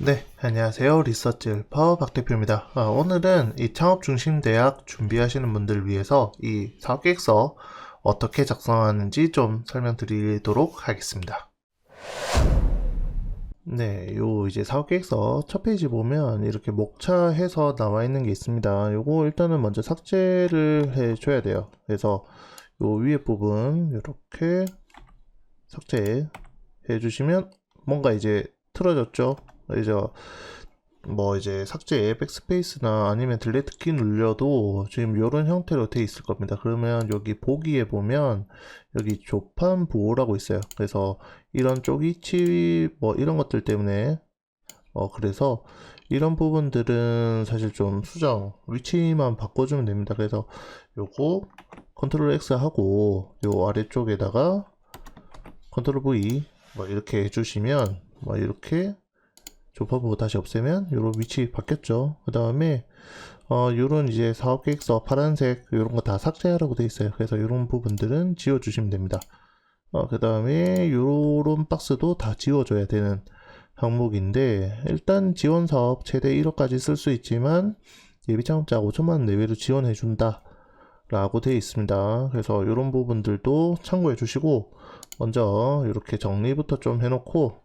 네, 안녕하세요. 리서치 헬퍼 박 대표입니다. 오늘은 이 창업 중심 대학 준비하시는 분들 위해서 이 사업계획서 어떻게 작성하는지 좀 설명드리도록 하겠습니다. 네, 요 이제 사업계획서 첫 페이지 보면 이렇게 목차해서 나와 있는 게 있습니다. 요거 일단은 먼저 삭제를 해줘야 돼요. 그래서 요 위에 부분 이렇게 삭제 해주시면 뭔가 이제 틀어졌죠. 이제 이제 삭제 백스페이스나 아니면 딜리트 키 눌려도 지금 이런 형태로 돼 있을 겁니다. 그러면 여기 보기에 보면 여기 조판 보호라고 있어요. 그래서 이런 쪽이치 이런 것들 때문에 그래서 이런 부분들은 사실 좀 수정 위치만 바꿔주면 됩니다. 그래서 요거 컨트롤 X 하고 요 아래쪽에다가 컨트롤 V 이렇게 해주시면 이렇게 조파부 다시 없애면 요런 위치 바뀌었죠. 그 다음에 요런 이제 사업계획서 파란색 요런 거 다 삭제하라고 돼 있어요. 그래서 요런 부분들은 지워 주시면 됩니다. 그 다음에 요런 박스도 다 지워줘야 되는 항목인데, 일단 지원사업 최대 1억까지 쓸 수 있지만 예비창업자 5천만원 내외로 지원해 준다 라고 되어 있습니다. 그래서 이런 부분들도 참고해 주시고, 먼저 이렇게 정리부터 좀 해놓고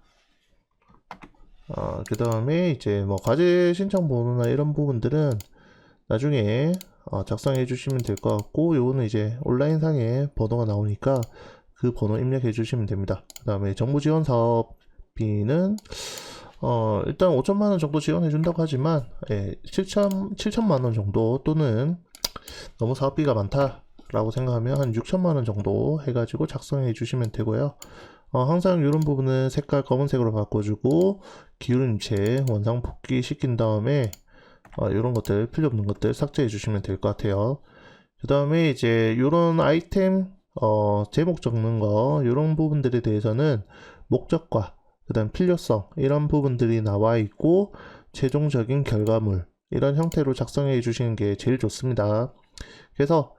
그 다음에 이제 과제 신청 번호나 이런 부분들은 나중에 작성해 주시면 될 것 같고, 요거는 이제 온라인 상에 번호가 나오니까 그 번호 입력해 주시면 됩니다. 그 다음에 정부 지원 사업비는 일단 5천만원 정도 지원해 준다고 하지만 7천만원 정도, 또는 너무 사업비가 많다 라고 생각하면 한 6천만원 정도 해가지고 작성해 주시면 되고요. 항상 이런 부분은 색깔 검은색으로 바꿔주고 기울임체 원상 복귀 시킨 다음에 이런 것들 필요 없는 것들 삭제해 주시면 될 것 같아요. 그 다음에 이제 이런 아이템 제목 적는 거 이런 부분들에 대해서는 목적과 그 다음 필요성 이런 부분들이 나와 있고 최종적인 결과물 이런 형태로 작성해 주시는 게 제일 좋습니다. 그래서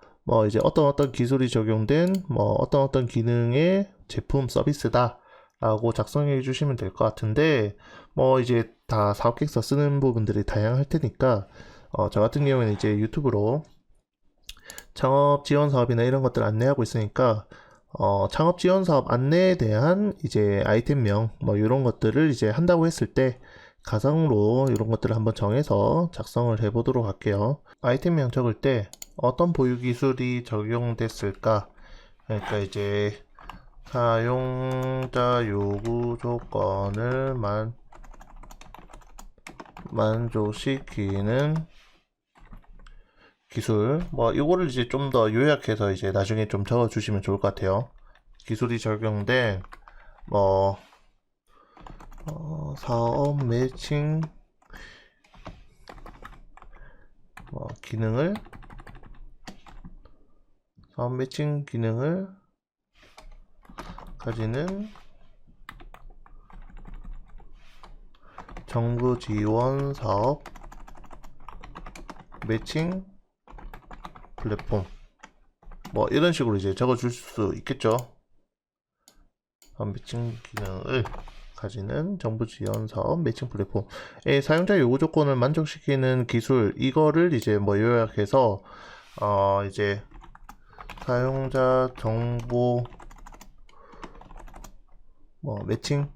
이제 어떤 기술이 적용된 어떤 기능의 제품 서비스다 라고 작성해 주시면 될 것 같은데, 이제 다 사업계획서 쓰는 부분들이 다양할 테니까 저 같은 경우에는 이제 유튜브로 창업 지원 사업이나 이런 것들 안내하고 있으니까 창업 지원 사업 안내에 대한 이제 아이템명 이런 것들을 이제 한다고 했을 때 가상으로 이런 것들을 한번 정해서 작성을 해 보도록 할게요. 아이템명 적을 때 어떤 보유 기술이 적용됐을까? 그러니까 이제 사용자 요구 조건을 만족시키는 기술, 이거를 이제 좀 더 요약해서 이제 나중에 좀 적어 주시면 좋을 것 같아요. 기술이 적용된 사업 매칭 기능을 사업 매칭 기능을 가지는 정부 지원 사업 매칭 플랫폼 이런 식으로 이제 적어 줄 수 있겠죠. 사업 매칭 기능을 가지는 정부 지원 사업 매칭 플랫폼의 사용자 요구 조건을 만족시키는 기술, 이거를 이제 요약해서 이제 사용자 정보 매칭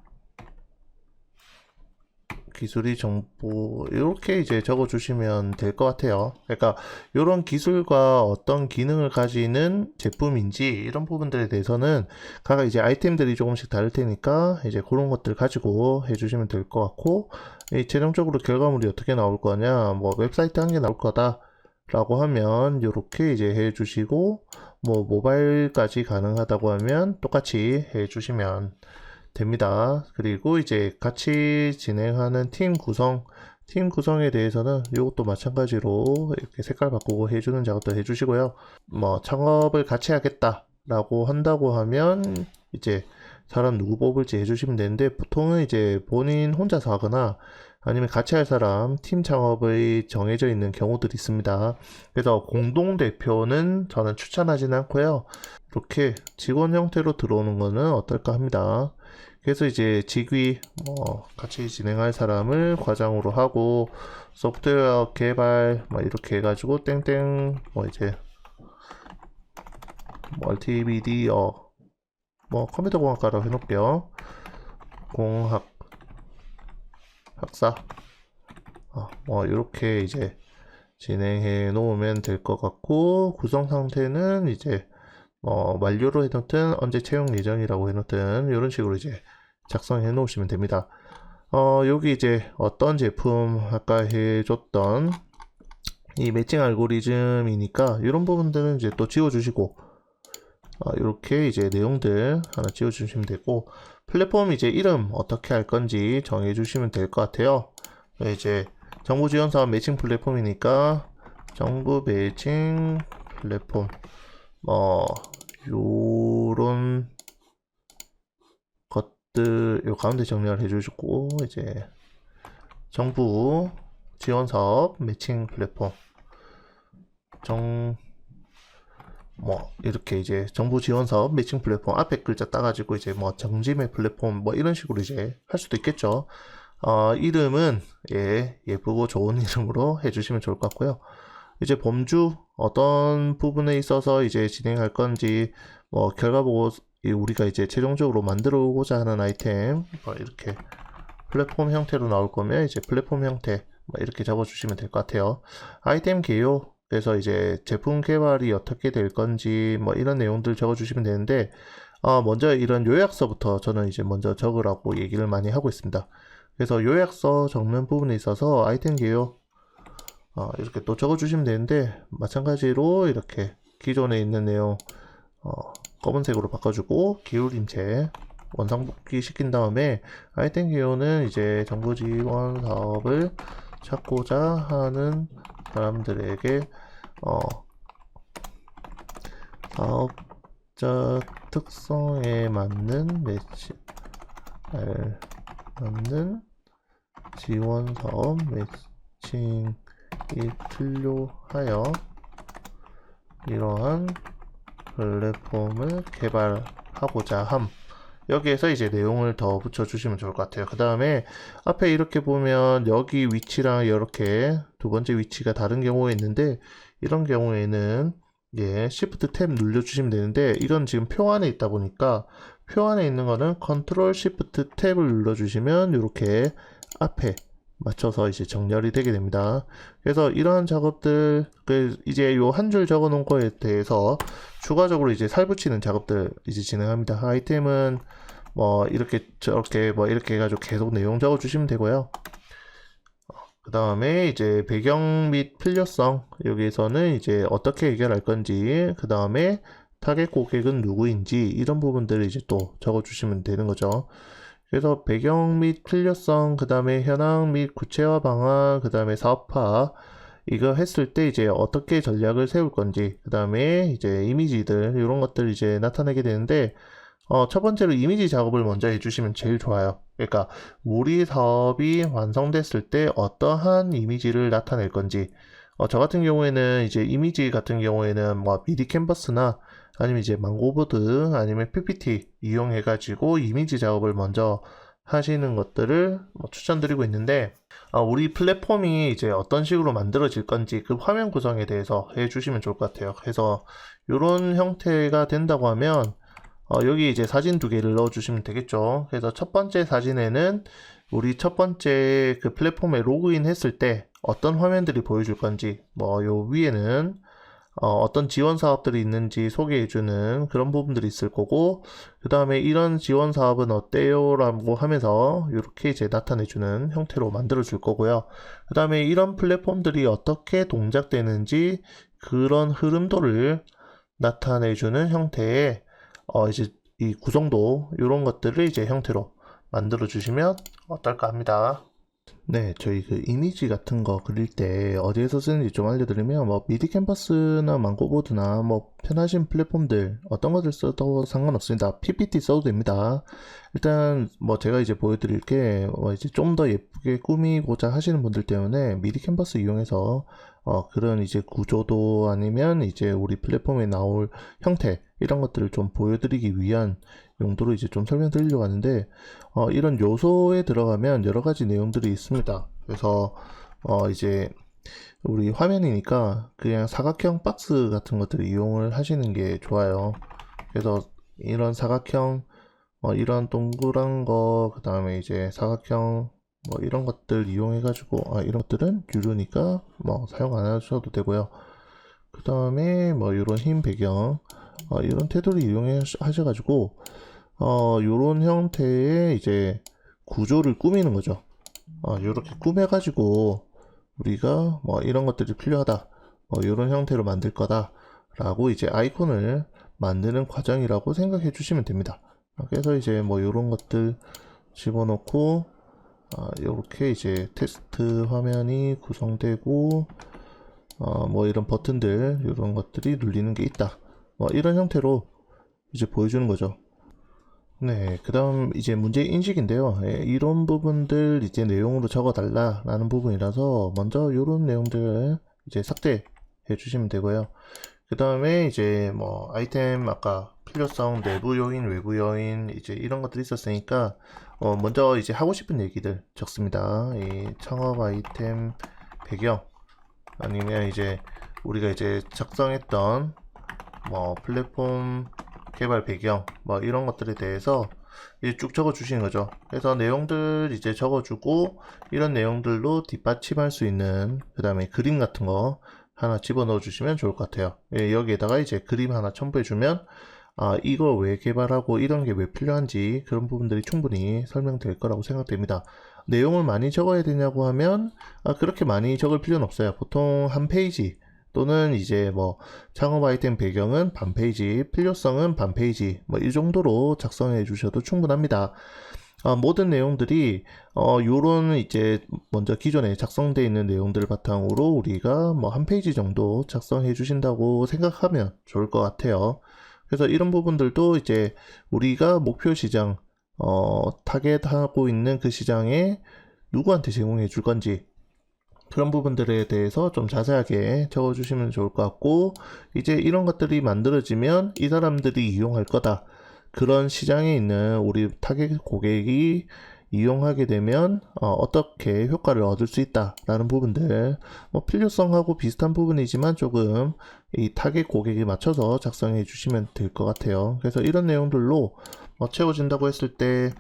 기술이 정보 이렇게 이제 적어 주시면 될 것 같아요. 그러니까 이런 기술과 어떤 기능을 가지는 제품인지 이런 부분들에 대해서는 각 이제 아이템들이 조금씩 다를 테니까 이제 그런 것들 가지고 해주시면 될 것 같고, 최종적으로 결과물이 어떻게 나올 거냐, 웹사이트 한 개 나올 거다 라고 하면 이렇게 이제 해주시고, 모바일까지 가능하다고 하면 똑같이 해주시면 됩니다. 그리고 이제 같이 진행하는 팀 구성에 대해서는 이것도 마찬가지로 이렇게 색깔 바꾸고 해주는 작업도 해주시고요. 창업을 같이 하겠다 라고 한다고 하면 이제 사람 누구 뽑을지 해주시면 되는데, 보통은 이제 본인 혼자서 하거나 아니면 같이 할 사람 팀 창업이 정해져 있는 경우들이 있습니다. 그래서 공동대표는 저는 추천하지는 않고요. 이렇게 직원 형태로 들어오는 거는 어떨까 합니다. 그래서 이제 직위 같이 진행할 사람을 과장으로 하고 소프트웨어 개발 이렇게 해가지고 땡땡 이제 멀티미디어 컴퓨터 공학과라고 해놓을게요. 공학 학사 이렇게 이제 진행해 놓으면 될 것 같고, 구성 상태는 이제 완료로 해놓든 언제 채용 예정이라고 해놓든 이런 식으로 이제 작성해 놓으시면 됩니다. 여기 이제 어떤 제품 아까 해줬던 이 매칭 알고리즘이니까 이런 부분들은 이제 또 지워주시고, 이렇게 이제 내용들 하나 지워주시면 되고, 플랫폼 이제 이름 어떻게 할 건지 정해주시면 될 것 같아요. 이제 정부 지원 사업 매칭 플랫폼이니까 정부 매칭 플랫폼 요런 것들 요 가운데 정리를 해주시고, 이제 정부 지원 사업 매칭 플랫폼 이렇게 이제 정부 지원 사업 매칭 플랫폼 앞에 글자 따가지고 이제 정지매 플랫폼 이런 식으로 이제 할 수도 있겠죠. 이름은 예쁘고 좋은 이름으로 해주시면 좋을 것 같고요. 이제 범주 어떤 부분에 있어서 이제 진행할 건지 결과 보고 우리가 이제 최종적으로 만들어 오고자 하는 아이템 이렇게 플랫폼 형태로 나올 거면 이제 플랫폼 형태 이렇게 적어주시면 될 것 같아요. 아이템 개요, 그래서 이제 제품 개발이 어떻게 될 건지 이런 내용들 적어주시면 되는데, 먼저 이런 요약서부터 저는 이제 먼저 적으라고 얘기를 많이 하고 있습니다. 그래서 요약서 적는 부분에 있어서 아이템 개요 이렇게 또 적어주시면 되는데, 마찬가지로 이렇게 기존에 있는 내용 검은색으로 바꿔주고 기울임체 원상복귀 시킨 다음에 아이템 개요는 이제 정부 지원 사업을 찾고자 하는 사람들에게 사업자 특성에 맞는 지원 사업 매칭이 필요하여 이러한 플랫폼을 개발하고자 함. 여기에서 이제 내용을 더 붙여주시면 좋을 것 같아요. 그 다음에 앞에 이렇게 보면 여기 위치랑 이렇게 두 번째 위치가 다른 경우가 있는데, 이런 경우에는 Shift 탭 눌러주시면 되는데, 이건 지금 표 안에 있다 보니까 표 안에 있는 거는 Ctrl Shift 탭을 눌러주시면 이렇게 앞에 맞춰서 이제 정렬이 되게 됩니다. 그래서 이러한 작업들, 이제 요 한 줄 적어 놓은 거에 대해서 추가적으로 이제 살 붙이는 작업들 이제 진행합니다. 아이템은 이렇게 저렇게 이렇게 해가지고 계속 내용 적어 주시면 되고요. 그 다음에 이제 배경 및 필요성, 여기에서는 이제 어떻게 해결할 건지, 그 다음에 타겟 고객은 누구인지 이런 부분들을 이제 또 적어 주시면 되는 거죠. 그래서 배경 및 필요성, 그 다음에 현황 및 구체화 방안, 그 다음에 사업화, 이거 했을 때 이제 어떻게 전략을 세울 건지, 그 다음에 이제 이미지들, 이런 것들 이제 나타내게 되는데, 첫 번째로 이미지 작업을 먼저 해주시면 제일 좋아요. 그러니까 우리 사업이 완성됐을 때 어떠한 이미지를 나타낼 건지, 저 같은 경우에는 이제 이미지 같은 경우에는 미디 캔버스나 아니면 이제 망고보드 아니면 PPT 이용해가지고 이미지 작업을 먼저 하시는 것들을 추천드리고 있는데, 우리 플랫폼이 이제 어떤 식으로 만들어질 건지 그 화면 구성에 대해서 해주시면 좋을 것 같아요. 그래서 이런 형태가 된다고 하면 여기 이제 사진 두 개를 넣어주시면 되겠죠. 그래서 첫 번째 사진에는 우리 첫 번째 그 플랫폼에 로그인 했을 때 어떤 화면들이 보여줄 건지, 요 위에는 어떤 지원 사업들이 있는지 소개해주는 그런 부분들이 있을 거고, 그 다음에 이런 지원 사업은 어때요? 라고 하면서 이렇게 이제 나타내주는 형태로 만들어 줄 거고요. 그 다음에 이런 플랫폼들이 어떻게 동작되는지 그런 흐름도를 나타내주는 형태의 이제 이 구성도 이런 것들을 이제 형태로 만들어 주시면 어떨까 합니다. 네, 저희 그 이미지 같은 거 그릴 때 어디에서 쓰는지 좀 알려드리면, 미디 캔버스나 망고보드나 편하신 플랫폼들 어떤 것들 써도 상관없습니다. PPT 써도 됩니다. 일단 제가 이제 보여드릴 게 이제 좀 더 예쁘게 꾸미고자 하시는 분들 때문에 미디 캔버스 이용해서 그런 이제 구조도 아니면 이제 우리 플랫폼에 나올 형태 이런 것들을 좀 보여드리기 위한 용도로 이제 좀 설명드리려고 하는데, 이런 요소에 들어가면 여러 가지 내용들이 있습니다. 그래서 이제 우리 화면이니까 그냥 사각형 박스 같은 것들을 이용을 하시는 게 좋아요. 그래서 이런 사각형, 이런 동그란 거, 그 다음에 이제 사각형, 뭐 이런 것들 이용해 가지고, 이런 것들은 유료니까 뭐 사용 안 하셔도 되고요. 그 다음에 뭐 이런 흰 배경, 이런 테두리 이용해 하셔가지고 이런 형태의 이제 구조를 꾸미는 거죠. 이렇게 꾸며가지고 우리가 뭐 이런 것들이 필요하다, 뭐 이런 형태로 만들 거다 라고 이제 아이콘을 만드는 과정이라고 생각해 주시면 됩니다. 그래서 이제 뭐 이런 것들 집어넣고 이렇게 이제 테스트 화면이 구성되고 뭐 이런 버튼들 이런 것들이 눌리는 게 있다, 뭐 이런 형태로 이제 보여주는 거죠. 네, 그 다음 이제 문제 인식인데요. 이런 부분들 이제 내용으로 적어달라 라는 부분이라서 먼저 이런 내용들 이제 삭제해 주시면 되고요. 그 다음에 이제 뭐 아이템 아까 필요성, 내부 요인, 외부 요인 이제 이런 것들이 있었으니까 먼저 이제 하고 싶은 얘기들 적습니다. 이 창업 아이템 배경, 아니면 이제 우리가 이제 작성했던 뭐 플랫폼 개발 배경, 뭐 이런 것들에 대해서 이제 쭉 적어 주시는 거죠. 그래서 내용들 이제 적어 주고 이런 내용들로 뒷받침할 수 있는 그 다음에 그림 같은 거 하나 집어넣어 주시면 좋을 것 같아요. 여기에다가 이제 그림 하나 첨부해 주면 이걸 왜 개발하고 이런 게 왜 필요한지 그런 부분들이 충분히 설명될 거라고 생각됩니다. 내용을 많이 적어야 되냐고 하면 그렇게 많이 적을 필요는 없어요. 보통 한 페이지 또는 이제 뭐 창업 아이템 배경은 반 페이지, 필요성은 반 페이지, 뭐 이 정도로 작성해 주셔도 충분합니다. 모든 내용들이 요런 이제 먼저 기존에 작성되어 있는 내용들을 바탕으로 우리가 뭐 한 페이지 정도 작성해 주신다고 생각하면 좋을 것 같아요. 그래서 이런 부분들도 이제 우리가 목표 시장, 타겟하고 있는 그 시장에 누구한테 제공해 줄 건지 그런 부분들에 대해서 좀 자세하게 적어주시면 좋을 것 같고, 이제 이런 것들이 만들어지면 이 사람들이 이용할 거다, 그런 시장에 있는 우리 타겟 고객이 이용하게 되면 어떻게 효과를 얻을 수 있다 라는 부분들, 뭐 필요성하고 비슷한 부분이지만 조금 이 타겟 고객에 맞춰서 작성해 주시면 될 것 같아요. 그래서 이런 내용들로 채워진다고 했을 때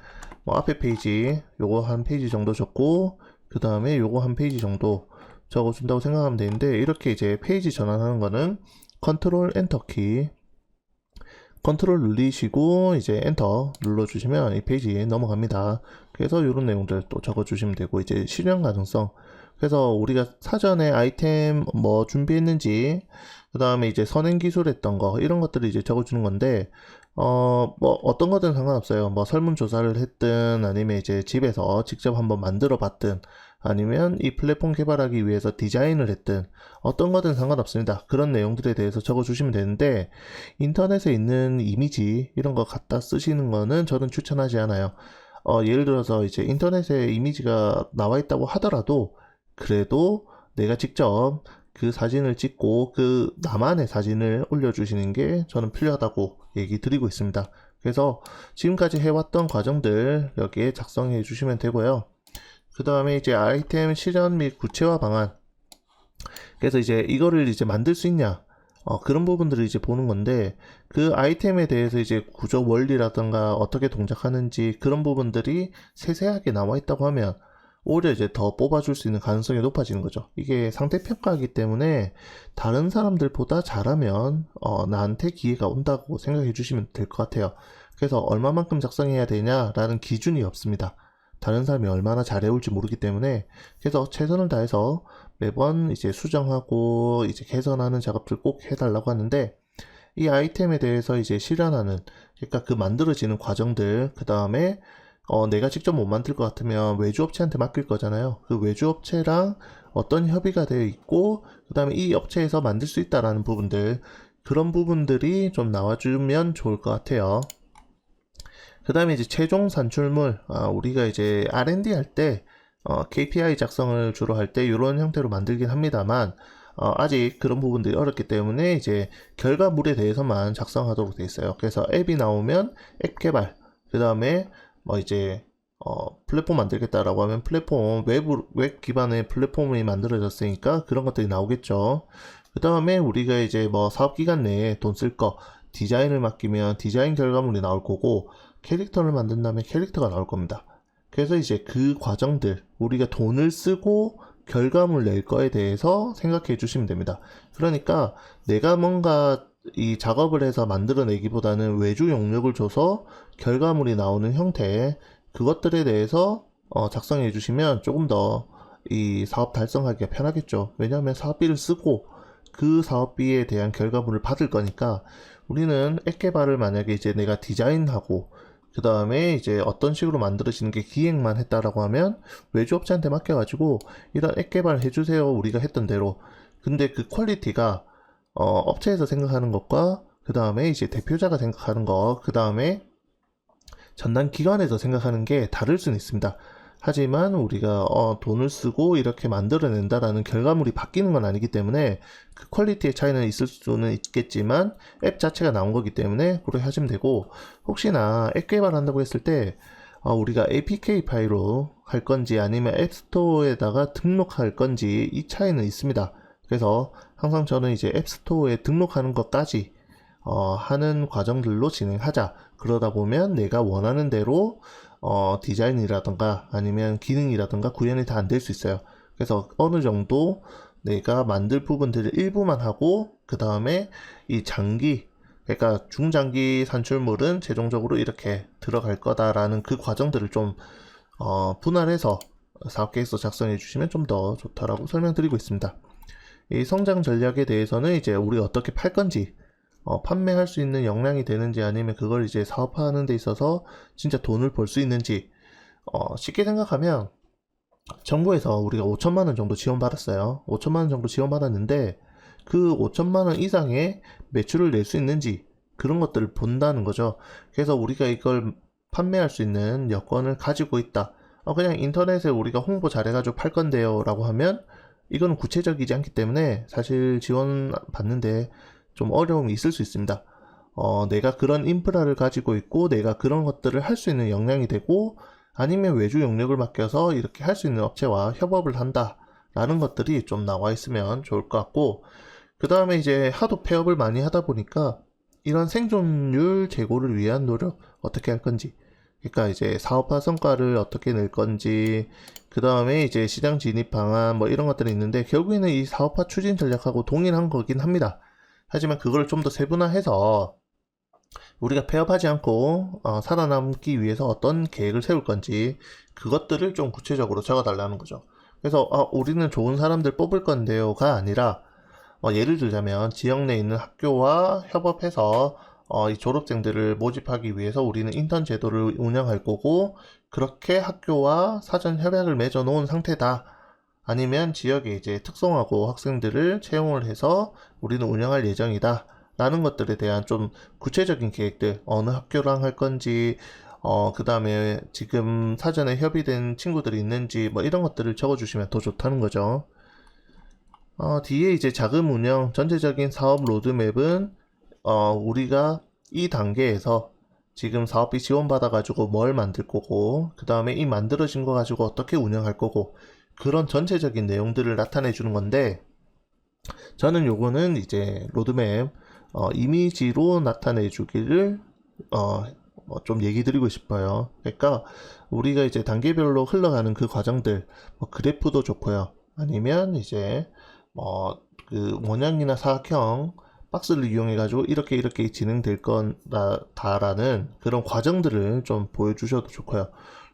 뭐 앞에 페이지 요거 한 페이지 정도 적고 그 다음에 요거 한 페이지 정도 적어준다고 생각하면 되는데, 이렇게 이제 페이지 전환하는 거는 컨트롤 엔터 키, 컨트롤 눌리시고 이제 엔터 눌러주시면 이 페이지에 넘어갑니다. 그래서 이런 내용들 또 적어주시면 되고, 이제 실현 가능성, 그래서 우리가 사전에 아이템 뭐 준비했는지, 그 다음에 이제 선행 기술했던 거 이런 것들을 이제 적어주는 건데, 뭐 어떤 거든 상관없어요. 뭐 설문조사를 했든 아니면 이제 집에서 직접 한번 만들어 봤든 아니면 이 플랫폼 개발하기 위해서 디자인을 했든 어떤 거든 상관없습니다. 그런 내용들에 대해서 적어주시면 되는데, 인터넷에 있는 이미지 이런 거 갖다 쓰시는 거는 저는 추천하지 않아요. 예를 들어서 이제 인터넷에 이미지가 나와 있다고 하더라도 그래도 내가 직접 그 사진을 찍고 그 나만의 사진을 올려주시는 게 저는 필요하다고 얘기 드리고 있습니다. 그래서 지금까지 해왔던 과정들 여기에 작성해 주시면 되고요. 그 다음에 이제 아이템 실현 및 구체화 방안, 그래서 이제 이거를 이제 만들 수 있냐, 그런 부분들을 이제 보는 건데, 그 아이템에 대해서 이제 구조 원리라든가 어떻게 동작하는지 그런 부분들이 세세하게 나와 있다고 하면 오히려 이제 더 뽑아줄 수 있는 가능성이 높아지는 거죠. 이게 상대평가이기 때문에 다른 사람들보다 잘하면 나한테 기회가 온다고 생각해 주시면 될 것 같아요. 그래서 얼마만큼 작성해야 되냐라는 기준이 없습니다. 다른 사람이 얼마나 잘해올지 모르기 때문에, 그래서 최선을 다해서 매번 이제 수정하고 이제 개선하는 작업들 꼭 해달라고 하는데, 이 아이템에 대해서 이제 실현하는, 그러니까 그 만들어지는 과정들, 그 다음에 내가 직접 못 만들 것 같으면 외주업체한테 맡길 거잖아요. 그 외주업체랑 어떤 협의가 되어 있고, 그 다음에 이 업체에서 만들 수 있다라는 부분들, 그런 부분들이 좀 나와주면 좋을 것 같아요. 그 다음에 이제 최종 산출물, 우리가 이제 R&D 할 때 KPI 작성을 주로 할 때 이런 형태로 만들긴 합니다만, 아직 그런 부분들이 어렵기 때문에 이제 결과물에 대해서만 작성하도록 되어 있어요. 그래서 앱이 나오면 앱 개발, 그 다음에 뭐 이제 플랫폼 만들겠다라고 하면 플랫폼, 웹 기반의 플랫폼이 만들어졌으니까 그런 것들이 나오겠죠. 그 다음에 우리가 이제 뭐 사업 기간 내에 돈 쓸 거, 디자인을 맡기면 디자인 결과물이 나올 거고, 캐릭터를 만든다면 캐릭터가 나올 겁니다. 그래서 이제 그 과정들, 우리가 돈을 쓰고 결과물 낼 거에 대해서 생각해 주시면 됩니다. 그러니까 내가 뭔가 이 작업을 해서 만들어내기보다는 외주 용역을 줘서 결과물이 나오는 형태, 그것들에 대해서 작성해 주시면 조금 더 이 사업 달성하기가 편하겠죠. 왜냐하면 사업비를 쓰고 그 사업비에 대한 결과물을 받을 거니까. 우리는 앱 개발을 만약에 이제 내가 디자인하고 그 다음에 이제 어떤 식으로 만들어지는 게 기획만 했다라고 하면 외주업체한테 맡겨가지고 이런 앱 개발 해주세요, 우리가 했던 대로. 근데 그 퀄리티가 업체에서 생각하는 것과 그 다음에 이제 대표자가 생각하는 것, 그 다음에 전담 기관에서 생각하는 게 다를 수는 있습니다. 하지만 우리가 돈을 쓰고 이렇게 만들어낸다라는 결과물이 바뀌는 건 아니기 때문에 그 퀄리티의 차이는 있을 수는 있겠지만 앱 자체가 나온 거기 때문에 그렇게 하시면 되고, 혹시나 앱 개발한다고 했을 때 우리가 APK 파일로 할 건지 아니면 앱스토어에다가 등록할 건지 이 차이는 있습니다. 그래서 항상 저는 이제 앱스토어에 등록하는 것까지 하는 과정들로 진행하자. 그러다 보면 내가 원하는 대로 디자인이라던가 아니면 기능이라던가 구현이 다 안 될 수 있어요. 그래서 어느 정도 내가 만들 부분들을 일부만 하고 그 다음에 이 장기, 그러니까 중장기 산출물은 최종적으로 이렇게 들어갈 거다라는 그 과정들을 좀 분할해서 사업 계획서 작성해 주시면 좀 더 좋다라고 설명드리고 있습니다. 이 성장 전략에 대해서는 이제 우리가 어떻게 팔 건지, 판매할 수 있는 역량이 되는지 아니면 그걸 이제 사업화하는 데 있어서 진짜 돈을 벌 수 있는지, 쉽게 생각하면 정부에서 우리가 5천만 원 정도 지원받았어요. 5천만 원 정도 지원받았는데 그 5천만 원 이상의 매출을 낼 수 있는지 그런 것들을 본다는 거죠. 그래서 우리가 이걸 판매할 수 있는 여건을 가지고 있다. 그냥 인터넷에 우리가 홍보 잘해가지고 팔 건데요 라고 하면 이거는 구체적이지 않기 때문에 사실 지원 받는데 좀 어려움이 있을 수 있습니다. 내가 그런 인프라를 가지고 있고 내가 그런 것들을 할 수 있는 역량이 되고 아니면 외주 용역을 맡겨서 이렇게 할 수 있는 업체와 협업을 한다 라는 것들이 좀 나와 있으면 좋을 것 같고, 그 다음에 이제 하도 폐업을 많이 하다 보니까 이런 생존율 제고를 위한 노력 어떻게 할 건지, 그러니까 이제 사업화 성과를 어떻게 낼 건지, 그 다음에 이제 시장 진입 방안 뭐 이런 것들이 있는데 결국에는 이 사업화 추진 전략하고 동일한 거긴 합니다. 하지만 그걸 좀 더 세분화해서 우리가 폐업하지 않고 살아남기 위해서 어떤 계획을 세울 건지 그것들을 좀 구체적으로 적어달라는 거죠. 그래서 우리는 좋은 사람들 뽑을 건데요가 아니라 예를 들자면 지역 내에 있는 학교와 협업해서 이 졸업생들을 모집하기 위해서 우리는 인턴 제도를 운영할 거고 그렇게 학교와 사전 협약을 맺어 놓은 상태다. 아니면 지역에 이제 특성화고 학생들을 채용을 해서 우리는 운영할 예정이다 라는 것들에 대한 좀 구체적인 계획들, 어느 학교랑 할 건지, 그 다음에 지금 사전에 협의된 친구들이 있는지 뭐 이런 것들을 적어주시면 더 좋다는 거죠. 뒤에 이제 자금 운영, 전체적인 사업 로드맵은 우리가 이 단계에서 지금 사업비 지원받아가지고 뭘 만들 거고, 그 다음에 이 만들어진 거 가지고 어떻게 운영할 거고, 그런 전체적인 내용들을 나타내 주는 건데, 저는 요거는 이제 로드맵 이미지로 나타내 주기를 좀 얘기 드리고 싶어요. 그러니까 우리가 이제 단계별로 흘러가는 그 과정들, 그래프도 좋고요. 아니면 이제 그 원형이나 사각형 박스를 이용해 가지고 이렇게 진행될 거다라는 그런 과정들을 좀 보여주셔도 좋고요.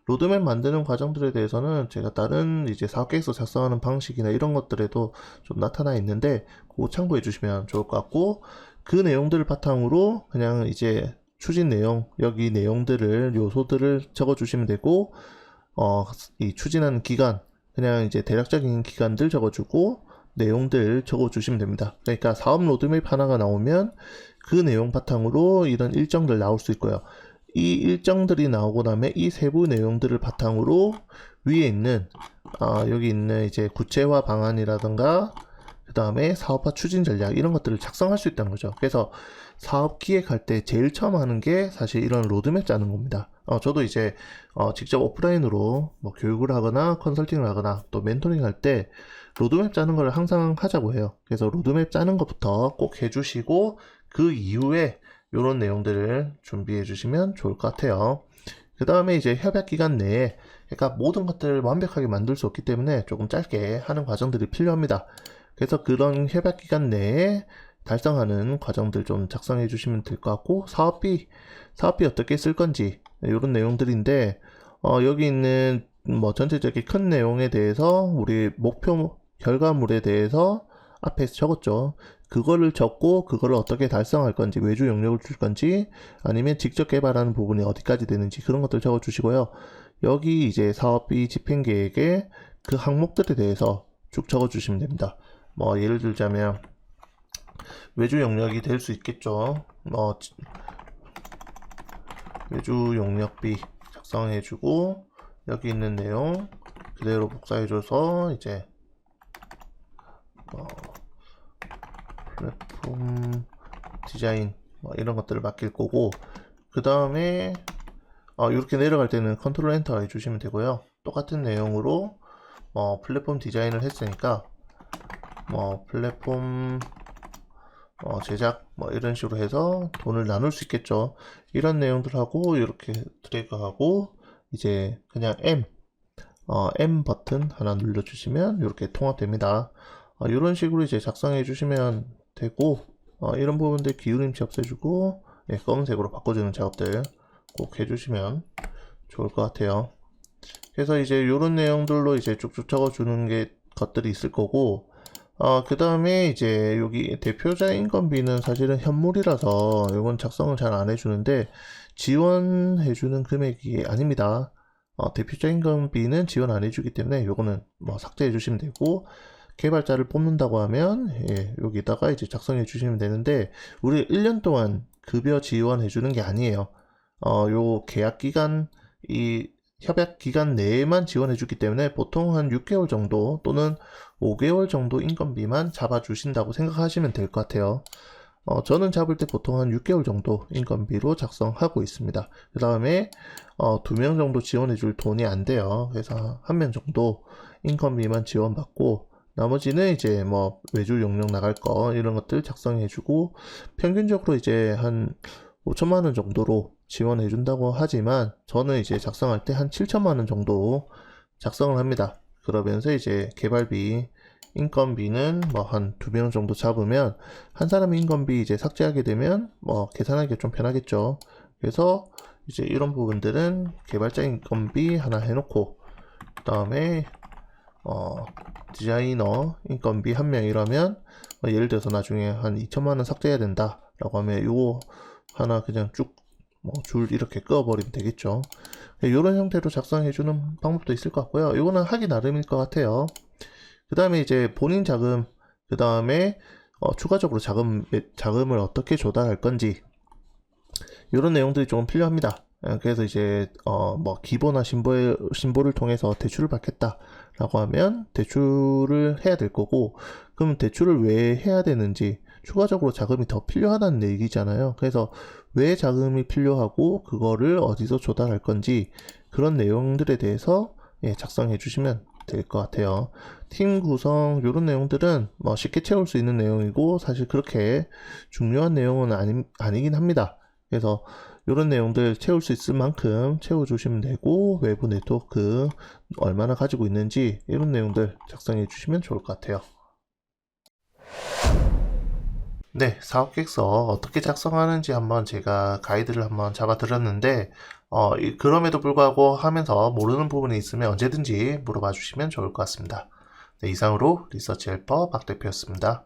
로드맵 만드는 과정들에 대해서는 제가 다른 이제 사업계획서 작성하는 방식이나 이런 것들에도 좀 나타나 있는데 그거 참고해 주시면 좋을 것 같고, 그 내용들을 바탕으로 그냥 이제 추진 내용, 여기 내용들을 요소들을 적어 주시면 되고, 이 추진하는 기간 그냥 이제 대략적인 기간들 적어주고 내용들 적어주시면 됩니다. 그러니까 사업 로드맵 하나가 나오면 그 내용 바탕으로 이런 일정들 나올 수 있고요. 이 일정들이 나오고 나면 이 세부 내용들을 바탕으로 위에 있는 여기 있는 이제 구체화 방안이라든가 그 다음에 사업화 추진 전략 이런 것들을 작성할 수 있다는 거죠. 그래서 사업 기획할 때 제일 처음 하는 게 사실 이런 로드맵 짜는 겁니다. 저도 이제 직접 오프라인으로 뭐 교육을 하거나 컨설팅을 하거나 또 멘토링 할 때 로드맵 짜는 걸 항상 하자고 해요. 그래서 로드맵 짜는 것부터 꼭 해주시고 그 이후에 이런 내용들을 준비해 주시면 좋을 것 같아요. 그 다음에 이제 협약 기간 내에 그러니까 모든 것들을 완벽하게 만들 수 없기 때문에 조금 짧게 하는 과정들이 필요합니다. 그래서 그런 협약 기간 내에 달성하는 과정들 좀 작성해 주시면 될 것 같고, 사업비 어떻게 쓸 건지 이런 내용들인데 여기 있는 뭐 전체적인 큰 내용에 대해서 우리 목표 결과물에 대해서 앞에서 적었죠. 그거를 적고 그거를 어떻게 달성할 건지, 외주 영역을 줄 건지 아니면 직접 개발하는 부분이 어디까지 되는지 그런 것들 적어 주시고요. 여기 이제 사업비 집행 계획에 그 항목들에 대해서 쭉 적어 주시면 됩니다. 뭐 예를 들자면 외주 영역이 될 수 있겠죠. 외주 용역비 작성해주고 여기 있는 내용 그대로 복사해줘서 이제 플랫폼 디자인 이런 것들을 맡길 거고, 그 다음에 이렇게 내려갈 때는 컨트롤 엔터 해주시면 되고요. 똑같은 내용으로 플랫폼 디자인을 했으니까 플랫폼 제작 이런 식으로 해서 돈을 나눌 수 있겠죠. 이런 내용들하고 이렇게 드래그하고 이제 그냥 M 버튼 하나 눌러주시면 이렇게 통합됩니다. 이런 식으로 이제 작성해 주시면 되고, 이런 부분들 기울임치 없애주고 검은색으로 바꿔주는 작업들 꼭 해주시면 좋을 것 같아요. 그래서 이제 이런 내용들로 이제 쭉쭉 적어주는 것들이 있을 거고, 그 다음에 이제 여기 대표자 인건비는 사실은 현물이라서 이건 작성을 잘 안 해주는데 지원해주는 금액이 아닙니다. 대표자 인건비는 지원 안 해주기 때문에 요거는 삭제해 주시면 되고, 개발자를 뽑는다고 하면 여기다가 이제 작성해 주시면 되는데, 우리 1년 동안 급여 지원해 주는 게 아니에요. 요 계약 기간, 이 협약 기간 내에만 지원해 주기 때문에 보통 한 6개월 정도 또는 5개월 정도 인건비만 잡아 주신다고 생각하시면 될 것 같아요. 저는 잡을 때 보통 한 6개월 정도 인건비로 작성하고 있습니다. 그 다음에 2명 정도 지원해 줄 돈이 안 돼요. 그래서 1명 정도 인건비만 지원받고, 나머지는 이제 외주 용역 나갈 거 이런 것들 작성해 주고, 평균적으로 이제 한 5천만 원 정도로 지원해 준다고 하지만 저는 이제 작성할 때 한 7천만 원 정도 작성을 합니다. 그러면서 이제 개발비 인건비는 한 2명 정도 잡으면 한 사람 인건비 이제 삭제하게 되면 계산하기가 좀 편하겠죠. 그래서 이제 이런 부분들은 개발자 인건비 하나 해놓고, 그 다음에 디자이너 인건비 1명 이러면 예를 들어서 나중에 한 2천만원 삭제해야 된다 라고 하면 요거 하나 그냥 쭉 줄 이렇게 그어버리면 되겠죠. 이런 형태로 작성해주는 방법도 있을 것 같고요. 이거는 하기 나름일 것 같아요. 그 다음에 이제 본인 자금, 그 다음에 추가적으로 자금을 어떻게 조달할 건지 이런 내용들이 조금 필요합니다. 그래서 이제 기보나 신보를 통해서 대출을 받겠다 라고 하면 대출을 해야 될 거고, 그럼 대출을 왜 해야 되는지, 추가적으로 자금이 더 필요하다는 얘기잖아요. 그래서 왜 자금이 필요하고 그거를 어디서 조달할 건지 그런 내용들에 대해서 작성해 주시면 될 것 같아요. 팀 구성 이런 내용들은 쉽게 채울 수 있는 내용이고 사실 그렇게 중요한 내용은 아니긴 합니다. 그래서 이런 내용들 채울 수 있을 만큼 채워주시면 되고, 외부 네트워크 얼마나 가지고 있는지 이런 내용들 작성해 주시면 좋을 것 같아요. 네, 사업계획서 어떻게 작성하는지 한번 제가 가이드를 한번 잡아 드렸는데, 그럼에도 불구하고 하면서 모르는 부분이 있으면 언제든지 물어봐 주시면 좋을 것 같습니다. 네, 이상으로 리서치 헬퍼 박 대표였습니다.